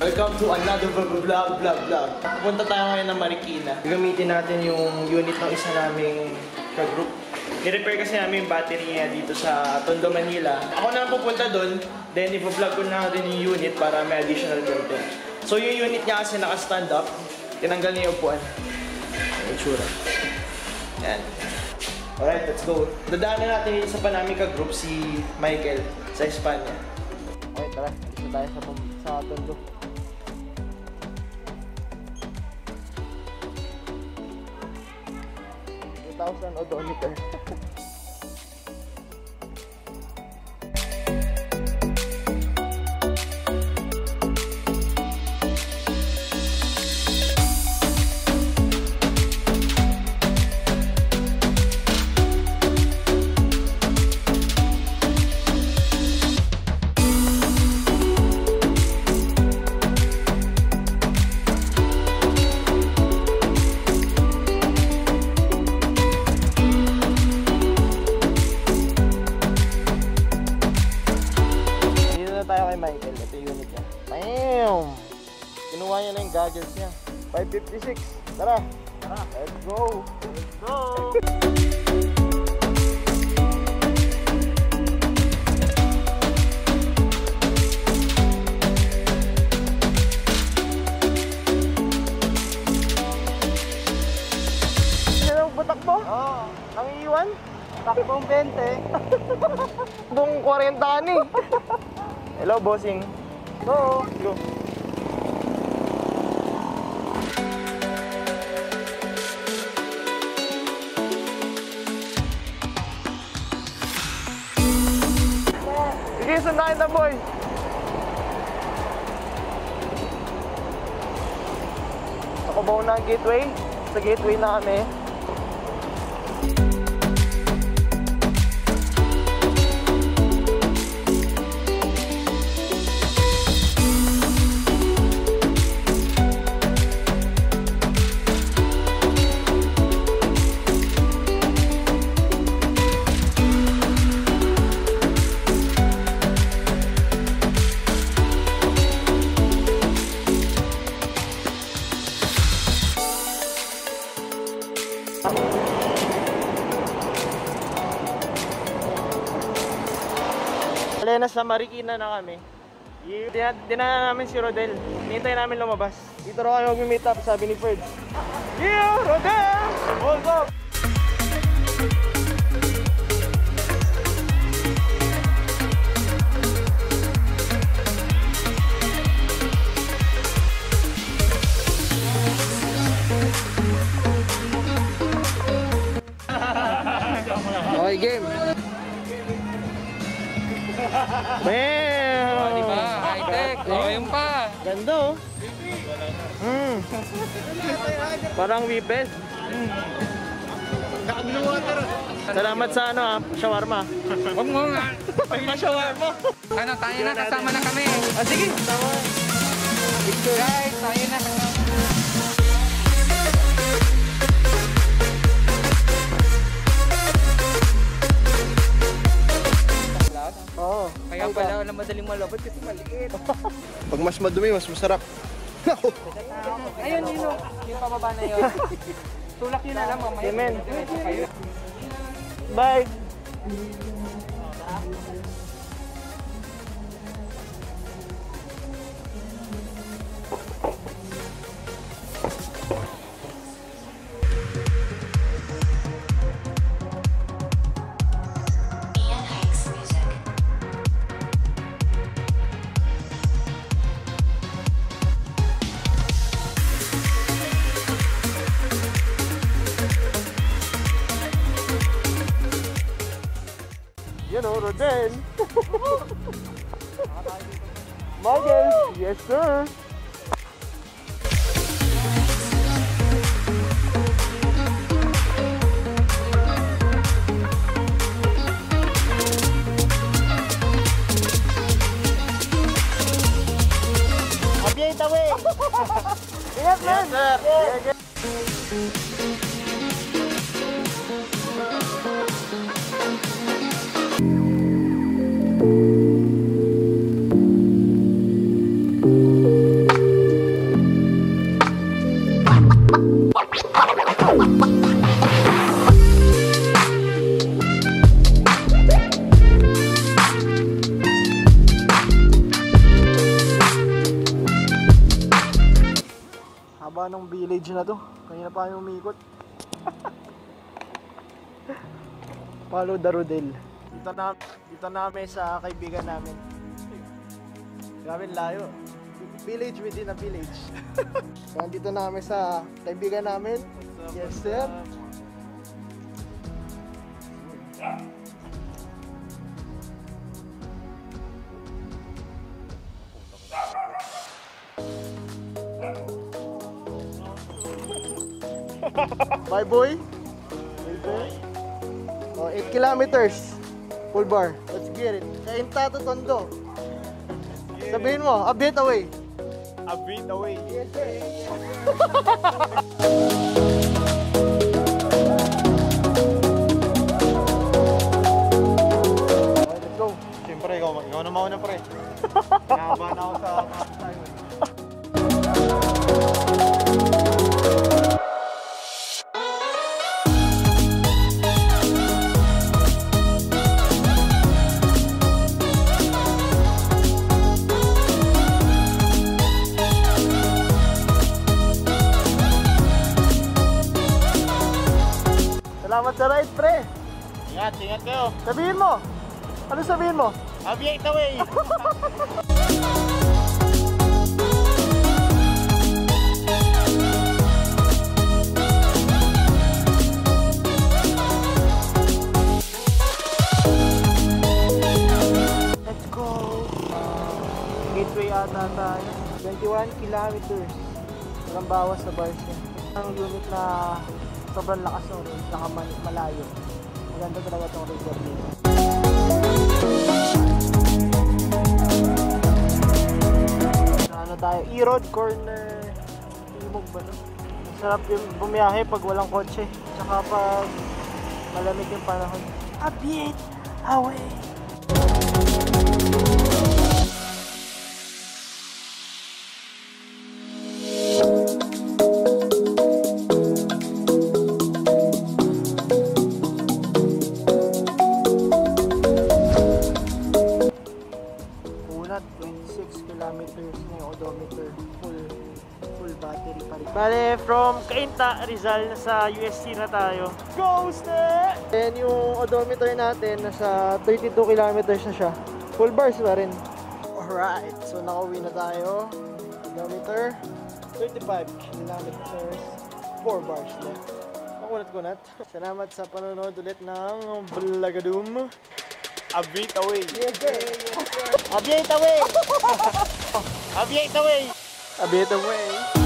Welcome to another vlog. Pupunta tayo ngayon ng Marikina. Gagamitin natin yung unit ng isa naming ka-group. Ni-repair kasi namin yung battery niya dito sa Tondo, Manila. Ako na pupunta doon, then i-vlog ko na rin yung unit para may additional content. So yung unit niya kasi naka-stand up, tinanggal niya yung upuan. Yung itsura. Yan. Alright, let's go. Dadaanan natin yung isa pa namin ka-group, si Michael, sa Espanya. Okay, tara. Dito tayo sa Tondo. 2,000 odometer. Michael, ito yung unit niya. Bam! Kinuha niya na yung goggles niya. 556. Tara! Let's go! Let's go! Sino ang butakbo? Oo. Ang iiwan? Takbong 20. Bong 40 ni. Hello, bossing. Go! Go! Sige, sundahin na, boy! Nakabaw na ang gateway. Sa gateway na kami. Nasa Marikina na kami. Dinala namin si Rodel. Hinintay namin lumabas. Dito raw kayo mag-meet up, sabi ni Ferds. Yeah, Rodel! What's up? Okay, game. Oh, diba? High-tech. Oh, yung pa. Ganda, oh. Parang Wipes. Salamat sa ano, shawarma. Huwag mo nga. Pa-shawarma. Ano, tayo na. Kasama na kami. Ah, sige. Tama. Guys, tayo na. Oo. Kaya pala wala madaling malabot kasi maliit. Pag mas madumi, mas masarap. Ayun, yun. Yung pababa na yun. Tulak yun na lang, mamaya. Amen. Bye. You know, Rodel. Michael, yes sir. Abiyahin tawi. Yes, man. Yes, sir. mukha ng village na to. Kanina pa kami umikot. Follow the Rodel. Dito na kami sa kaibigan namin. Grabe layo. Village within a village. Nandito na kami sa kaibigan namin. Yes, sir. Bye, boy. Oh, 8 kilometers. Full bar. Let's get it. Kainta to Tondo. Sabihin mo, a bit away. A bit away. Yes, sir. Okay, let's go. Siyempre, ikaw na mauna pre. Nakabahan ako sa mga tayo. Salamat sa ride, pre. Ingat kayo. Sabihin mo. Ano sabihin mo? Aviate away. Let's go. Gateway ata tayo. 21 kilometers. Walang bawas sa bars niya. Ang unit na sobrang lakas ng road, malayo. Maganda talaga itong river dito. Ano tayo? E-road corner. Timog ba no? Masarap yung bumiyahe pag walang kotse. Tsaka pag malamig yung panahon. A bit away. Unat, 26 kilometers na yung odometer. Full battery pa rin. Bale, from Cainta, Rizal, nasa UST na tayo. Go, Sne! Then yung odometer natin, nasa 32 kilometers na siya. Full bars pa rin. Alright, so nakauwi na tayo. Odometer, 35 kilometers. 4 bars left. Makunat-kunat. Salamat sa panonood ulit ng Vlogadum. A bit away. Yes, sir. Aviate away. Aviate away. A bit away.